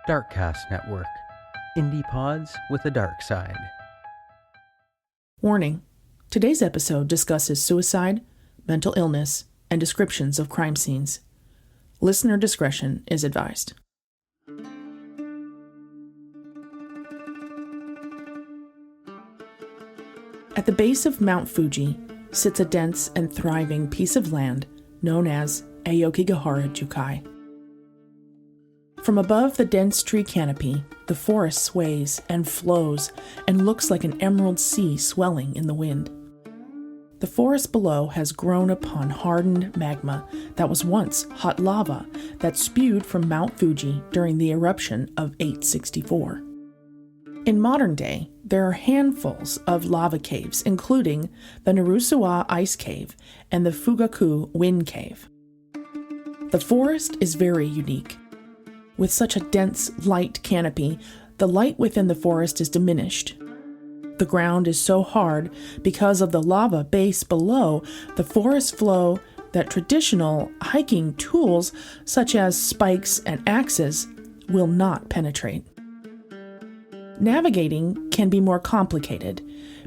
Darkcast Network. Indie pods with a dark side. Warning. Today's episode discusses suicide, mental illness, and descriptions of crime scenes. Listener discretion is advised. At the base of Mount Fuji sits a dense and thriving piece of land known as Aokigahara Jukai. From above the dense tree canopy, the forest sways and flows and looks like an emerald sea swelling in the wind. The forest below has grown upon hardened magma that was once hot lava that spewed from Mount Fuji during the eruption of 864. In modern day, there are handfuls of lava caves, including the Narusawa Ice Cave and the Fugaku Wind Cave. The forest is very unique. With such a dense, light canopy, the light within the forest is diminished. The ground is so hard because of the lava base below the forest flow that traditional hiking tools such as spikes and axes will not penetrate. Navigating can be more complicated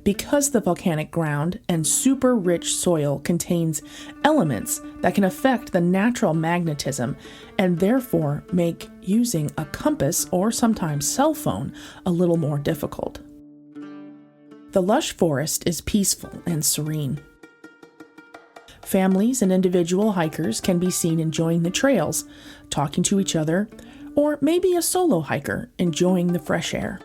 because the volcanic ground and super rich soil contains elements that can affect the natural magnetism and therefore make using a compass or sometimes cell phone a little more difficult. The lush forest is peaceful and serene. Families and individual hikers can be seen enjoying the trails, talking to each other, or maybe a solo hiker enjoying the fresh air.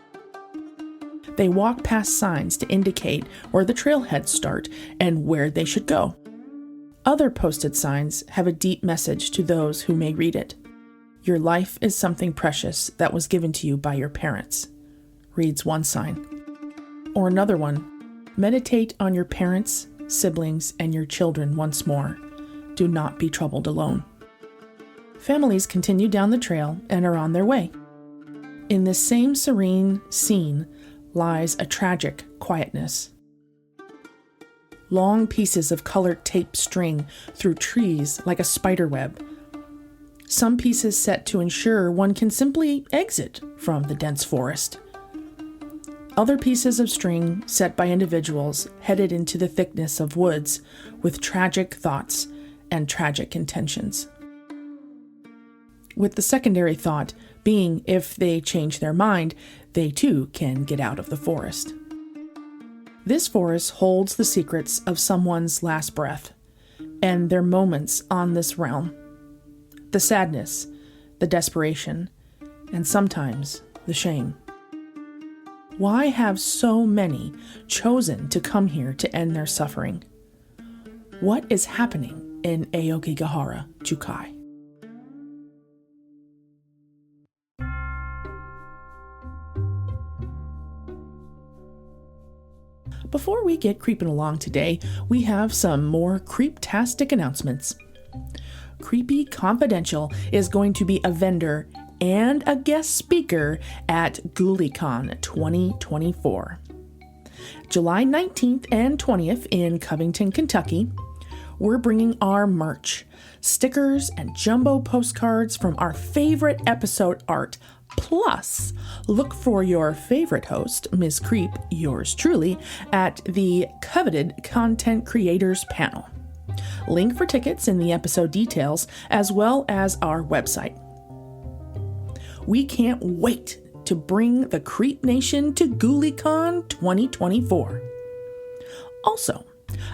They walk past signs to indicate where the trailheads start and where they should go. Other posted signs have a deep message to those who may read it. Your life is something precious that was given to you by your parents, reads one sign. Or another one, meditate on your parents, siblings, and your children once more. Do not be troubled alone. Families continue down the trail and are on their way. In this same serene scene lies a tragic quietness. Long pieces of colored tape string through trees like a spider web. Some pieces set to ensure one can simply exit from the dense forest. Other pieces of string set by individuals headed into the thickness of woods with tragic thoughts and tragic intentions. With the secondary thought being if they change their mind, they too can get out of the forest. This forest holds the secrets of someone's last breath and their moments on this realm. The sadness, the desperation, and sometimes the shame. Why have so many chosen to come here to end their suffering? What is happening in Aokigahara Jukai? Before we get creeping along today, we have some more creeptastic announcements. Creepy Confidential is going to be a vendor and a guest speaker at GhouliCon 2024. July 19th and 20th in Covington, Kentucky, we're bringing our merch, stickers and jumbo postcards from our favorite episode art. Plus, look for your favorite host, Ms. Creep, yours truly, at the coveted Content Creators Panel. Link for tickets in the episode details, as well as our website. We can't wait to bring the Creep Nation to GhouliCon 2024. Also,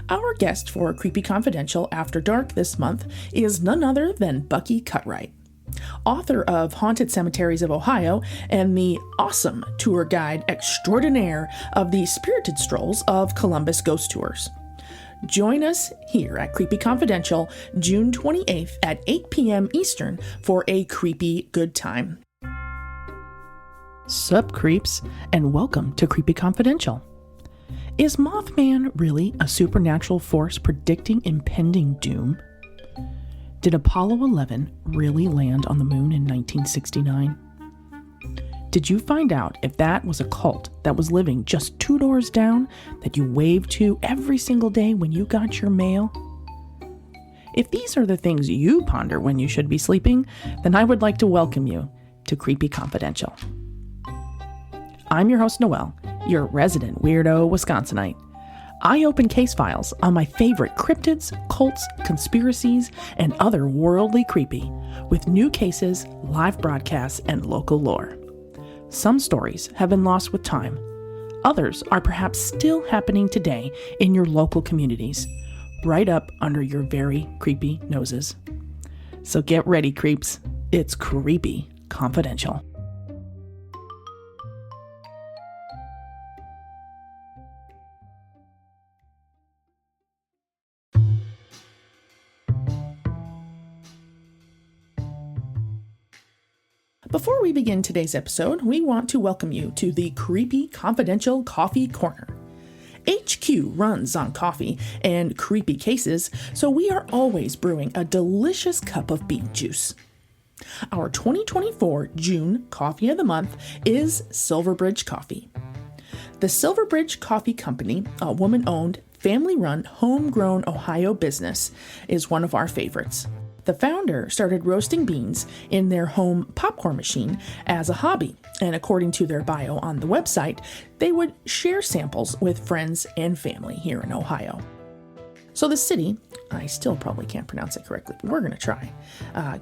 our guest for Creepy Confidential After Dark this month is none other than Bucky Cutright, author of Haunted Cemeteries of Ohio and the awesome tour guide extraordinaire of the Spirited Strolls of Columbus Ghost Tours. Join us here at Creepy Confidential June 28th at 8 p.m. Eastern for a creepy good time. Sup, creeps, and welcome to Creepy Confidential. Is Mothman really a supernatural force predicting impending doom? Did Apollo 11 really land on the moon in 1969? Did you find out if that was a cult that was living just 2 doors down that you waved to every single day when you got your mail? If these are the things you ponder when you should be sleeping, then I would like to welcome you to Creepy Confidential. I'm your host, Noelle, your resident weirdo Wisconsinite. I open case files on my favorite cryptids, cults, conspiracies, and other worldly creepy, with new cases, live broadcasts, and local lore. Some stories have been lost with time. Others are perhaps still happening today in your local communities, right up under your very creepy noses. So get ready, creeps. It's Creepy Confidential. Before we begin today's episode, we want to welcome you to the Creepy Confidential Coffee Corner. HQ runs on coffee and creepy cases, so we are always brewing a delicious cup of beet juice. Our 2024 June Coffee of the Month is Silverbridge Coffee. The Silverbridge Coffee Company, a woman-owned, family-run, homegrown Ohio business, is one of our favorites. The founder started roasting beans in their home popcorn machine as a hobby, and according to their bio on the website, they would share samples with friends and family here in Ohio. So the city, I still probably can't pronounce it correctly, but we're going to try,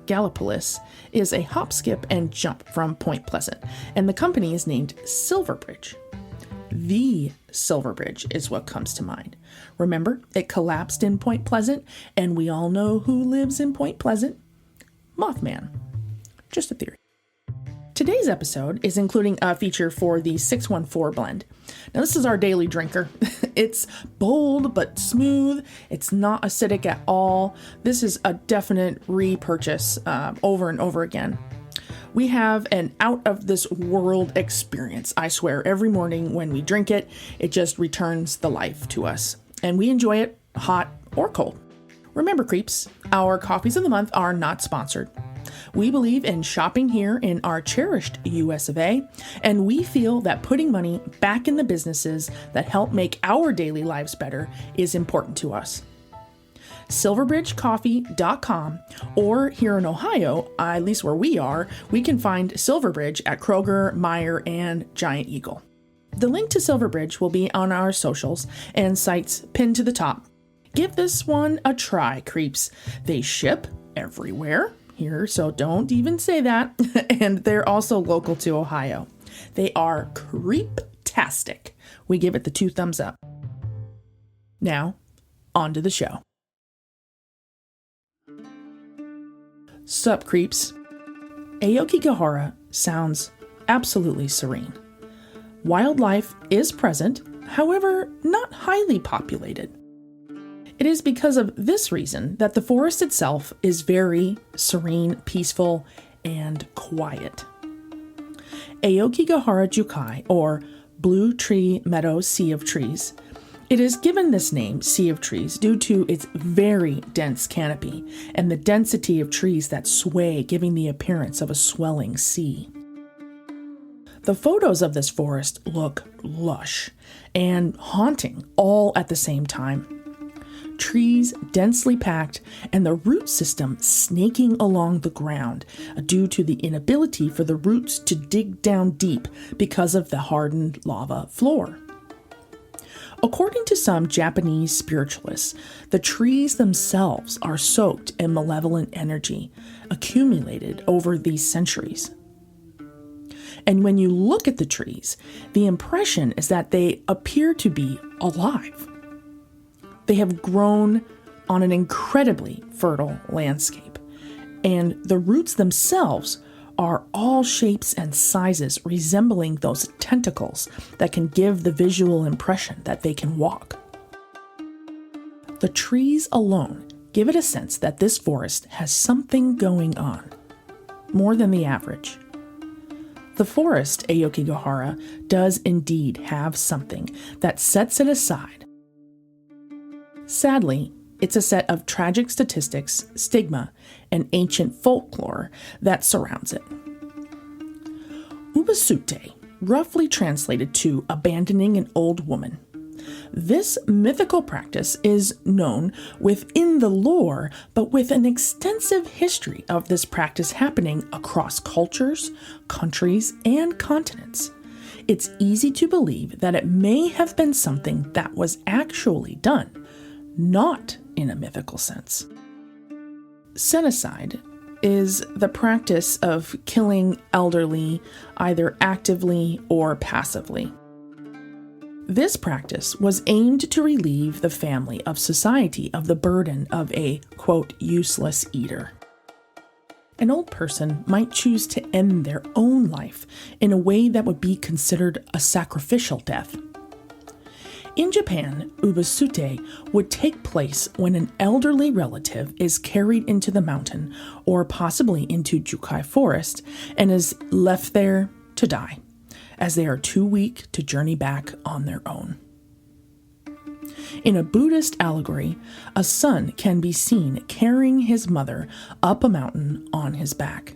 Gallipolis, is a hop, skip, and jump from Point Pleasant, and the company is named Silverbridge. The Silverbridge is what comes to mind. Remember, it collapsed in Point Pleasant, and we all know who lives in Point Pleasant? Mothman. Just a theory. Today's episode is including a feature for the 614 blend. Now, this is our daily drinker. It's bold but smooth. It's not acidic at all. This is a definite repurchase over and over again. We have an out-of-this-world experience. I swear, every morning when we drink it, it just returns the life to us. And we enjoy it hot or cold. Remember, creeps, our coffees of the month are not sponsored. We believe in shopping here in our cherished US of A, and we feel that putting money back in the businesses that help make our daily lives better is important to us. silverbridgecoffee.com, or here in Ohio, at least where we are, we can find Silverbridge at Kroger, Meijer, and Giant Eagle. The link to Silverbridge will be on our socials and sites pinned to the top. Give this one a try, creeps. They ship everywhere here, so don't even say that. And they're also local to Ohio. They are creep-tastic. We give it the 2 thumbs up. Now, on to the show. Sup, creeps. Aokigahara sounds absolutely serene. Wildlife is present, however, not highly populated. It is because of this reason that the forest itself is very serene, peaceful, and quiet. Aokigahara Jukai, or Blue Tree Meadow Sea of Trees, it is given this name, Sea of Trees, due to its very dense canopy and the density of trees that sway, giving the appearance of a swelling sea. The photos of this forest look lush and haunting all at the same time. Trees densely packed and the root system snaking along the ground due to the inability for the roots to dig down deep because of the hardened lava floor. According to some Japanese spiritualists, the trees themselves are soaked in malevolent energy accumulated over these centuries. And when you look at the trees, the impression is that they appear to be alive. They have grown on an incredibly fertile landscape, and the roots themselves are all shapes and sizes resembling those tentacles that can give the visual impression that they can walk. The trees alone give it a sense that this forest has something going on, more than the average. The forest, Aokigahara, does indeed have something that sets it aside. Sadly, it's a set of tragic statistics, stigma, and ancient folklore that surrounds it. Ubasute, roughly translated to abandoning an old woman. This mythical practice is known within the lore, but with an extensive history of this practice happening across cultures, countries, and continents. It's easy to believe that it may have been something that was actually done, not in a mythical sense. Senocide is the practice of killing elderly either actively or passively. This practice was aimed to relieve the family of society of the burden of a, quote, useless eater. An old person might choose to end their own life in a way that would be considered a sacrificial death. In Japan, ubasute would take place when an elderly relative is carried into the mountain or possibly into Jukai forest and is left there to die, as they are too weak to journey back on their own. In a Buddhist allegory, a son can be seen carrying his mother up a mountain on his back.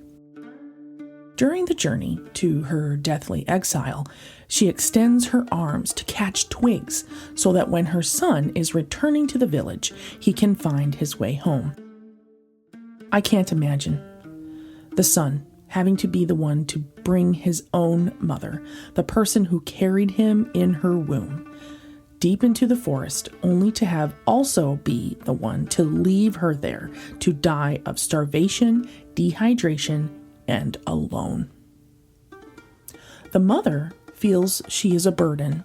During the journey to her deathly exile, she extends her arms to catch twigs so that when her son is returning to the village, he can find his way home. I can't imagine the son having to be the one to bring his own mother, the person who carried him in her womb, deep into the forest, only to have also be the one to leave her there to die of starvation, dehydration, and alone. The mother feels she is a burden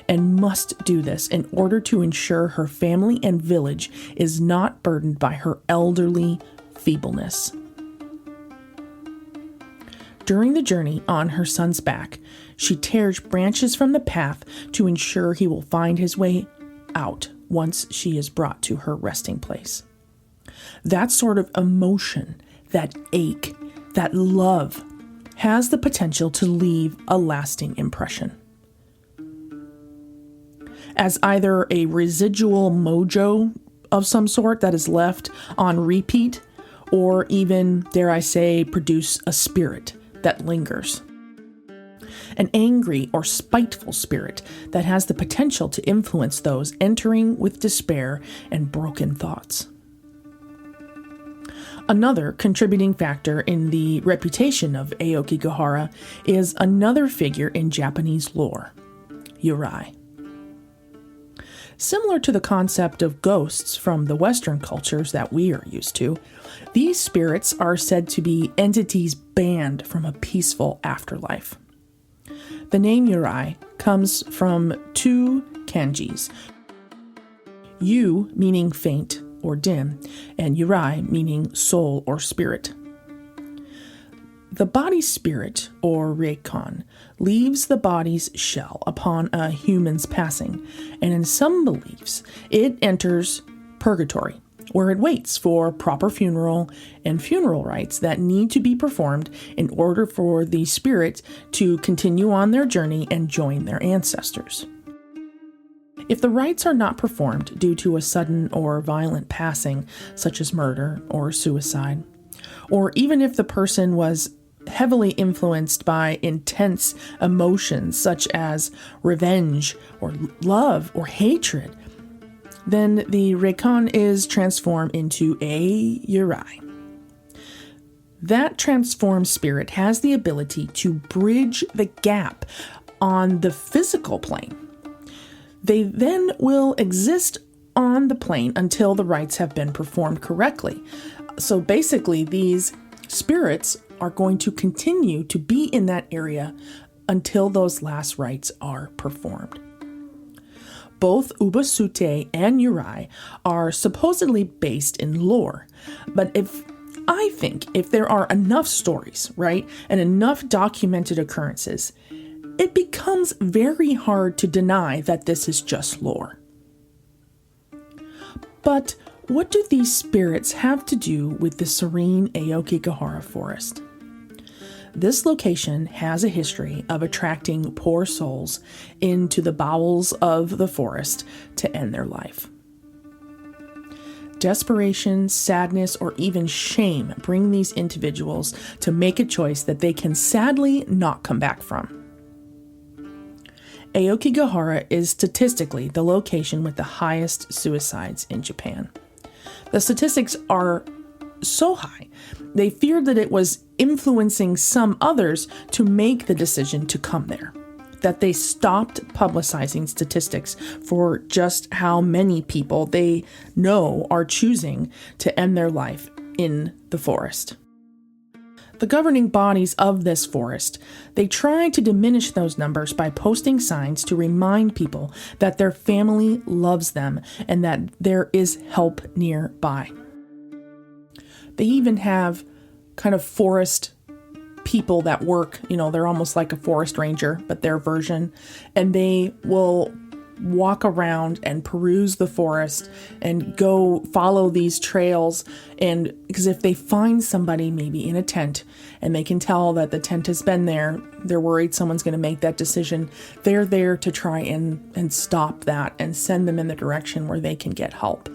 and must do this in order to ensure her family and village is not burdened by her elderly feebleness. During the journey on her son's back, she tears branches from the path to ensure he will find his way out once she is brought to her resting place. That sort of emotion, that ache, that love has the potential to leave a lasting impression. As either a residual mojo of some sort that is left on repeat, or even, dare I say, produce a spirit that lingers. An angry or spiteful spirit that has the potential to influence those entering with despair and broken thoughts. Another contributing factor in the reputation of Aokigahara is another figure in Japanese lore, Yurai. Similar to the concept of ghosts from the Western cultures that we are used to, these spirits are said to be entities banned from a peaceful afterlife. The name Yurai comes from two kanjis, Yu meaning faint or dim, and Yurai meaning soul or spirit. The body spirit, or reikon, leaves the body's shell upon a human's passing, and in some beliefs, it enters purgatory, where it waits for proper funeral and funeral rites that need to be performed in order for the spirit to continue on their journey and join their ancestors. If the rites are not performed due to a sudden or violent passing, such as murder or suicide, or even if the person was heavily influenced by intense emotions such as revenge or love or hatred, then the reikon is transformed into a Yurai. That transformed spirit has the ability to bridge the gap on the physical plane. They then will exist on the plane until the rites have been performed correctly. So basically, these spirits are going to continue to be in that area until those last rites are performed. Both ubasute and Yurai are supposedly based in lore, but I think if there are enough stories, right, and enough documented occurrences, it becomes very hard to deny that this is just lore. But what do these spirits have to do with the serene Aokigahara forest? This location has a history of attracting poor souls into the bowels of the forest to end their life. Desperation, sadness, or even shame bring these individuals to make a choice that they can sadly not come back from. Aokigahara is statistically the location with the highest suicides in Japan. The statistics are so high, they feared that it was influencing some others to make the decision to come there, that they stopped publicizing statistics for just how many people they know are choosing to end their life in the forest. The governing bodies of this forest, they try to diminish those numbers by posting signs to remind people that their family loves them and that there is help nearby. They even have kind of forest people that work, they're almost like a forest ranger, but their version, and they will walk around and peruse the forest and go follow these trails. And because if they find somebody maybe in a tent and they can tell that the tent has been there, they're worried someone's going to make that decision. They're there to try and stop that and send them in the direction where they can get help.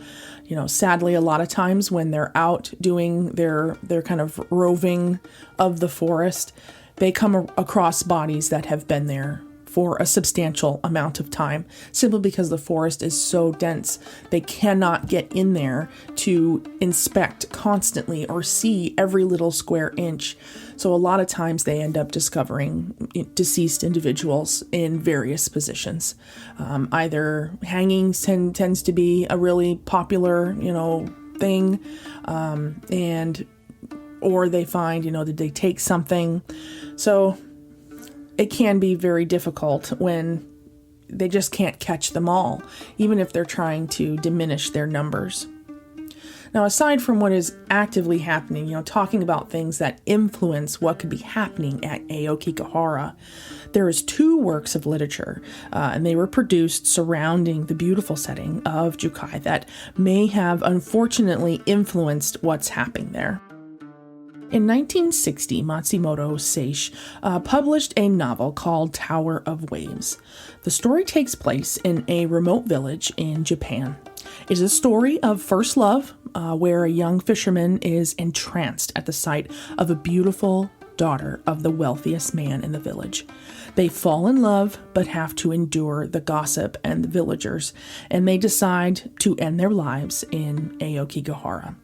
Sadly, a lot of times when they're out doing their kind of roving of the forest, they come across bodies that have been there for a substantial amount of time, simply because the forest is so dense. They cannot get in there to inspect constantly or see every little square inch. So a lot of times they end up discovering deceased individuals in various positions. Either hanging tends to be a really popular, thing, or they find, did they take something? So it can be very difficult when they just can't catch them all, even if they're trying to diminish their numbers. Now, aside from what is actively happening, talking about things that influence what could be happening at Aokigahara, there is 2 works of literature, and they were produced surrounding the beautiful setting of Jukai that may have unfortunately influenced what's happening there. In 1960, Matsumoto Seishi published a novel called Tower of Waves. The story takes place in a remote village in Japan. It is a story of first love, where a young fisherman is entranced at the sight of a beautiful daughter of the wealthiest man in the village. They fall in love, but have to endure the gossip and the villagers, and they decide to end their lives in Aokigahara.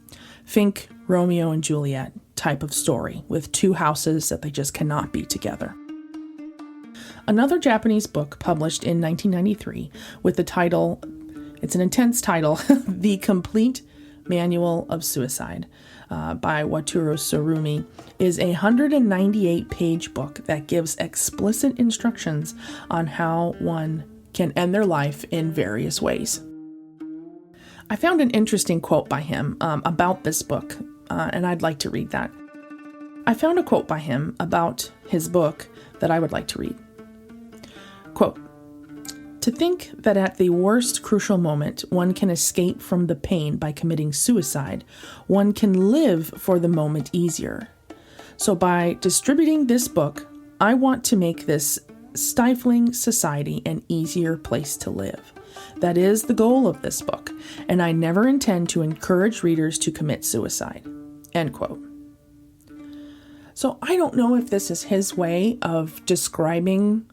Think Romeo and Juliet type of story, with 2 houses that they just cannot be together. Another Japanese book published in 1993 with the title, it's an intense title, The Complete Manual of Suicide, by Wataru Surumi, is a 198-page book that gives explicit instructions on how one can end their life in various ways. I found an interesting quote by him about this book, and I'd like to read that. I found a quote by him about his book that I would like to read. Quote, "To think that at the worst crucial moment one can escape from the pain by committing suicide, one can live for the moment easier. So by distributing this book, I want to make this stifling society an easier place to live. That is the goal of this book, and I never intend to encourage readers to commit suicide." End quote. So I don't know if this is his way of describing,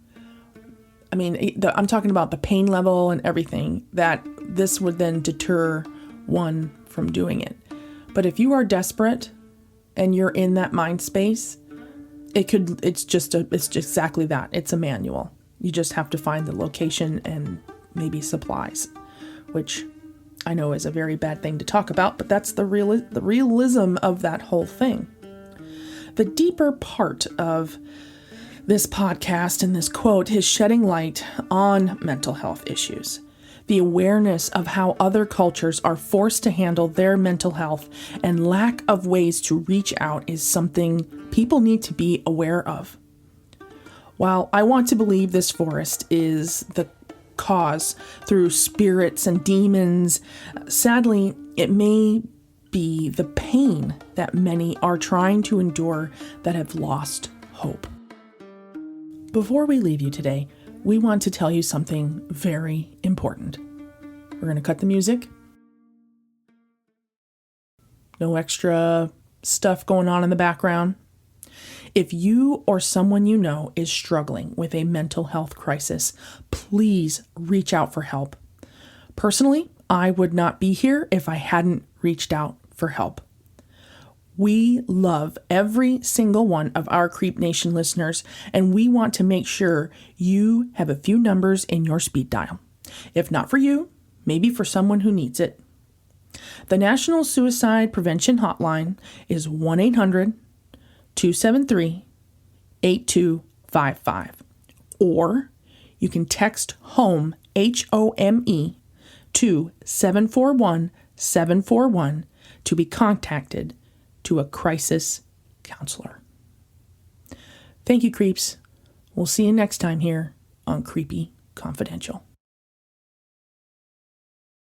I'm talking about the pain level and everything, that this would then deter one from doing it. But if you are desperate and you're in that mind space, it's just exactly that. It's a manual. You just have to find the location and maybe supplies, which I know is a very bad thing to talk about, but that's the realism of that whole thing. The deeper part of this podcast and this quote is shedding light on mental health issues. The awareness of how other cultures are forced to handle their mental health and lack of ways to reach out is something people need to be aware of. While I want to believe this forest is the cause through spirits and demons, sadly, it may be the pain that many are trying to endure that have lost hope. Before we leave you today, we want to tell you something very important. We're going to cut the music. No extra stuff going on in the background. If you or someone you know is struggling with a mental health crisis, please reach out for help. Personally, I would not be here if I hadn't reached out for help. We love every single one of our Creep Nation listeners, and we want to make sure you have a few numbers in your speed dial. If not for you, maybe for someone who needs it. The National Suicide Prevention Hotline is 1-800-273-8255. Or you can text HOME, HOME, to 741-741 to be contacted to a crisis counselor. Thank you, creeps. We'll see you next time here on Creepy Confidential.